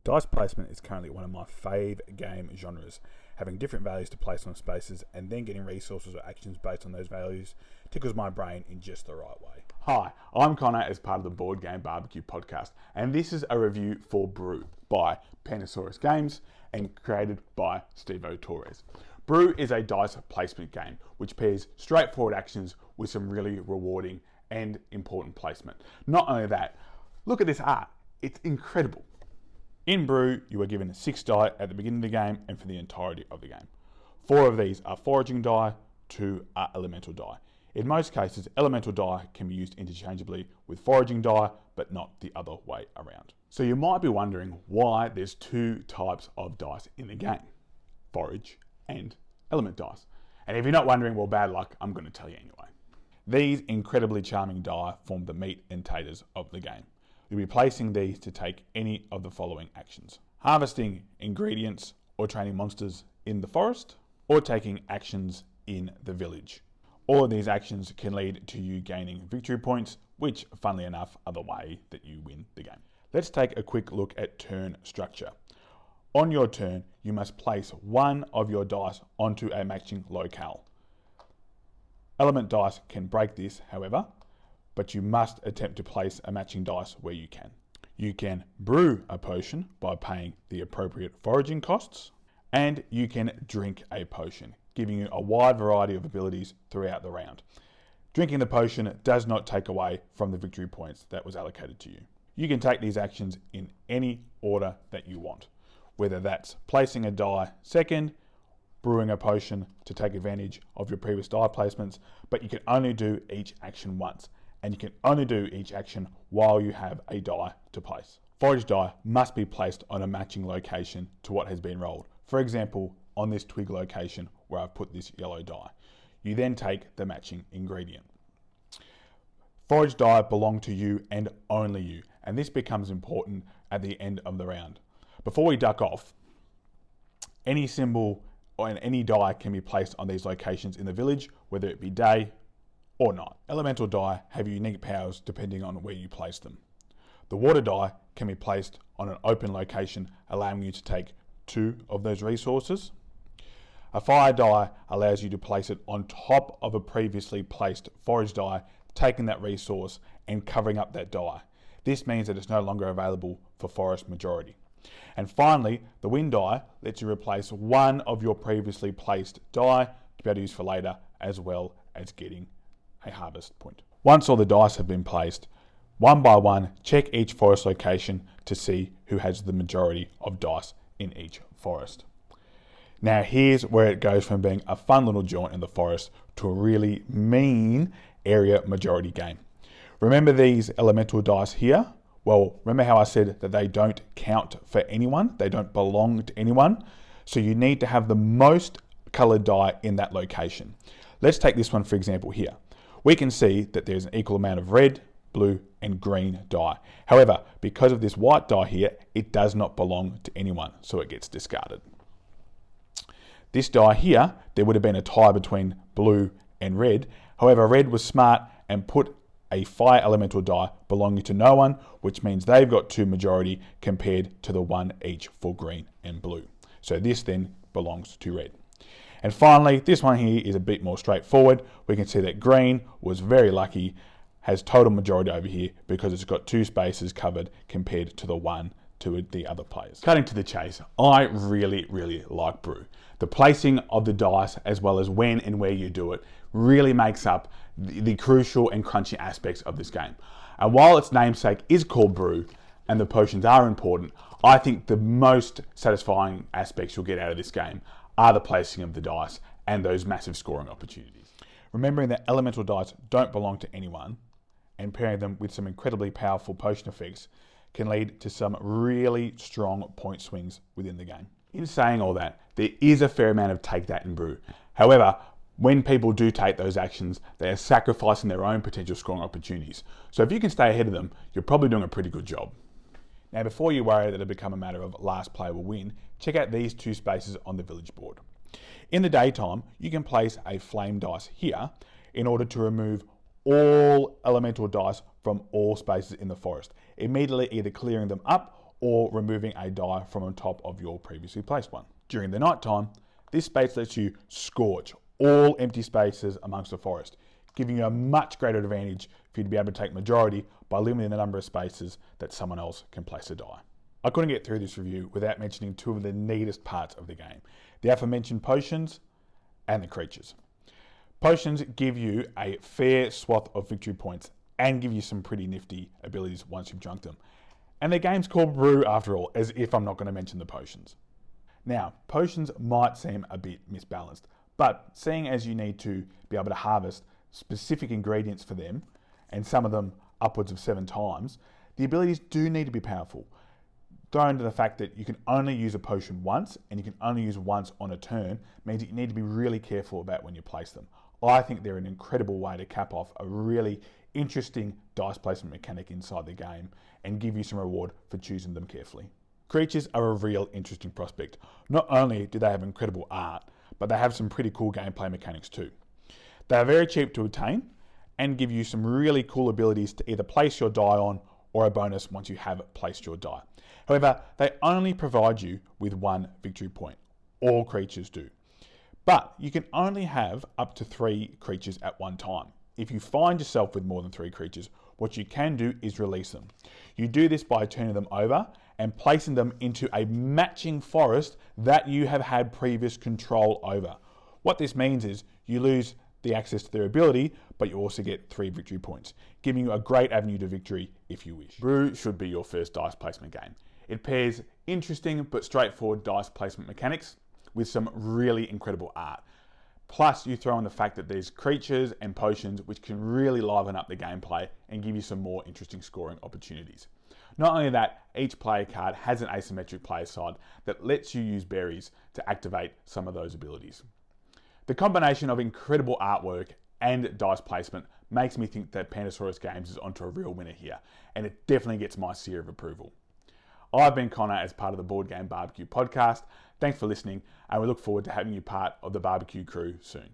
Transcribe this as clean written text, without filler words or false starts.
Dice placement is currently one of my fave game genres. Having different values to place on spaces and then getting resources or actions based on those values tickles my brain in just the right way. Hi, I'm Conor as part of the Board Game BBQ podcast, and this is a review for Brew by Pandasaurus Games and created by Steve Torres. Brew is a dice placement game which pairs straightforward actions with some really rewarding and important placement. Not only that, look at this art, it's incredible. In Brew, you are given 6 die at the beginning of the game and for the entirety of the game. 4 of these are foraging die, 2 are elemental die. In most cases, elemental die can be used interchangeably with foraging die, but not the other way around. So you might be wondering why there's 2 types of dice in the game, forage and element dice. And if you're not wondering, well, bad luck, I'm going to tell you anyway. These incredibly charming die form the meat and taters of the game. You'll be placing these to take any of the following actions: harvesting ingredients or training monsters in the forest, or taking actions in the village. All of these actions can lead to you gaining victory points, which, funnily enough, are the way that you win the game. Let's take a quick look at turn structure. On your turn, you must place one of your dice onto a matching locale. Element dice can break this, however, but you must attempt to place a matching dice where you can. You can brew a potion by paying the appropriate foraging costs, and you can drink a potion, giving you a wide variety of abilities throughout the round. Drinking the potion does not take away from the victory points that was allocated to you. You can take these actions in any order that you want, whether that's placing a die second, brewing a potion to take advantage of your previous die placements, but you can only do each action once. And you can only do each action while you have a die to place. Forage die must be placed on a matching location to what has been rolled. For example, on this twig location where I've put this yellow die. You then take the matching ingredient. Forage die belong to you and only you, and this becomes important at the end of the round. Before we duck off, any symbol or any die can be placed on these locations in the village, whether it be day or not. Elemental die have unique powers depending on where you place them. The water die can be placed on an open location, allowing you to take 2 of those resources. A fire die allows you to place it on top of a previously placed forage die, taking that resource and covering up that die. This means that it's no longer available for forest majority. And finally, the wind die lets you replace one of your previously placed die to be able to use for later, as well as getting a harvest point. Once all the dice have been placed, one by one, check each forest location to see who has the majority of dice in each forest. Now here's where it goes from being a fun little jaunt in the forest to a really mean area majority game. Remember these elemental dice here? Well, remember how I said that they don't count for anyone? They don't belong to anyone. So you need to have the most colored die in that location. Let's take this one for example here. We can see that there's an equal amount of red, blue, and green die. However, because of this white die here, it does not belong to anyone, so it gets discarded. This die here, there would have been a tie between blue and red. However, red was smart and put a fire elemental die belonging to no one, which means they've got 2 majority compared to the 1 each for green and blue. So this then belongs to red. And finally, this one here is a bit more straightforward. We can see that green was very lucky, has total majority over here because it's got 2 spaces covered compared to the 1 to the other players. Cutting to the chase, I really like Brew. The placing of the dice, as well as when and where you do it, really makes up the crucial and crunchy aspects of this game. And while its namesake is called Brew, and the potions are important, I think the most satisfying aspects you'll get out of this game are the placing of the dice and those massive scoring opportunities. Remembering that elemental dice don't belong to anyone, and pairing them with some incredibly powerful potion effects can lead to some really strong point swings within the game. In saying all that, there is a fair amount of take that in Brew. However, when people do take those actions, they are sacrificing their own potential scoring opportunities. So if you can stay ahead of them, you're probably doing a pretty good job. Now, before you worry that it'll become a matter of last player will win, check out these 2 spaces on the village board. In the daytime, you can place a flame dice here in order to remove all elemental dice from all spaces in the forest, immediately either clearing them up or removing a die from on top of your previously placed one. During the night time, this space lets you scorch all empty spaces amongst the forest, giving you a much greater advantage for you to be able to take majority by limiting the number of spaces that someone else can place a die. I couldn't get through this review without mentioning two of the neatest parts of the game: the aforementioned potions and the creatures. Potions give you a fair swath of victory points and give you some pretty nifty abilities once you've drunk them. And the game's called Brew after all, as if I'm not going to mention the potions. Now, potions might seem a bit misbalanced, but seeing as you need to be able to harvest specific ingredients for them, and some of them upwards of 7 times, the abilities do need to be powerful. Throw into the fact that you can only use a potion once, and you can only use once on a turn, means that you need to be really careful about when you place them. I think they're an incredible way to cap off a really interesting dice placement mechanic inside the game and give you some reward for choosing them carefully. Creatures are a real interesting prospect. Not only do they have incredible art, but they have some pretty cool gameplay mechanics too. They are very cheap to obtain and give you some really cool abilities to either place your die on or a bonus once you have placed your die. However, they only provide you with 1 victory point. All creatures do. But you can only have up to 3 creatures at one time. If you find yourself with more than 3 creatures, what you can do is release them. You do this by turning them over and placing them into a matching forest that you have had previous control over. What this means is you lose the access to their ability, but you also get 3 victory points, giving you a great avenue to victory if you wish. Brew should be your first dice placement game. It pairs interesting but straightforward dice placement mechanics with some really incredible art. Plus, you throw in the fact that there's creatures and potions which can really liven up the gameplay and give you some more interesting scoring opportunities. Not only that, each player card has an asymmetric player side that lets you use berries to activate some of those abilities. The combination of incredible artwork and dice placement makes me think that Pandasaurus Games is onto a real winner here, and it definitely gets my seal of approval. I've been Conor as part of the Board Game BBQ podcast. Thanks for listening, and we look forward to having you part of the barbecue crew soon.